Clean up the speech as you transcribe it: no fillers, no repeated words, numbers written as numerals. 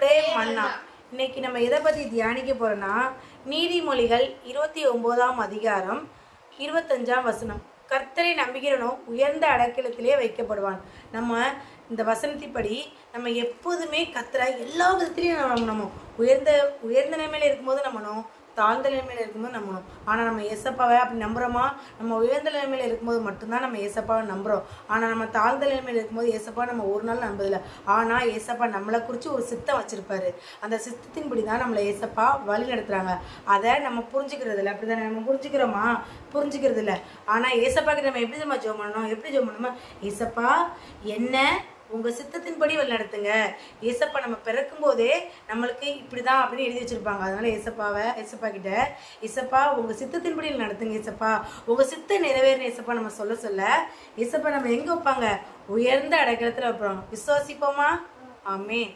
Today மன்னா. இன்னைக்கு நம்ம எதை பற்றி தியானிக்க போகிறோன்னா நீதிமொழிகள் 29ஆம் அதிகாரம் 25ஆம் வசனம். கர்த்தரை நம்புகிறவனோ உயர்ந்த அடைக்கலத்திலே வைக்கப்படுவான். நம்ம இந்த வசனத்தின்படி நம்ம எப்போதுமே கர்த்தரை எல்லா விதத்துலையும் நம்ம உயர்ந்த நிலைமையில் இருக்கும்போது நம்பணும், தாழ்ந்த நிலைமையில் இருக்கும்போது நம்பணும். ஆனால் நம்ம ஏசப்பாவை அப்படி நம்புகிறோமா? நம்ம உயர்ந்த நிலைமையில் இருக்கும்போது மட்டும்தான் நம்ம ஏசப்பாவை நம்புகிறோம். ஆனால் நம்ம தாழ்ந்த நிலைமையில் இருக்கும்போது ஏசப்பா நம்ம ஒரு நாள் நம்புதில்லை. ஆனால் ஏசப்பா நம்மளை குறித்து ஒரு சித்தம் வச்சுருப்பாரு. அந்த சித்தத்தின்படி தான் நம்மளை ஏசப்பா வழி நடத்துகிறாங்க. அதை நம்ம புரிஞ்சுக்கிறது இல்லை. அப்படி தானே நம்ம புரிஞ்சுக்கிறோமா? புரிஞ்சுக்கிறது இல்லை. ஆனால் ஏசப்பாக்கு நம்ம எப்படி நம்ம ஜெபம் பண்ணணும்? எப்படி ஜெபம் பண்ணணுமா? ஏசப்பா என்ன உங்கள் சித்தத்தின்படி வழி நடத்துங்க. ஏசப்பா நம்ம பிறக்கும் போதே நம்மளுக்கு இப்படி தான் அப்படின்னு எழுதி வச்சுருப்பாங்க. அதனால் ஏசப்பா கிட்ட ஏசப்பா உங்கள் சித்தத்தின்படி நடத்துங்க. ஏசப்பா உங்கள் சித்த நிறைவேறின ஏசப்பா நம்ம சொல்ல ஏசப்பா நம்ம எங்கே வைப்பாங்க? உயர்ந்த அடைக்கலத்தில் வைப்போம். விசுவாசிப்போமா? ஆமென்.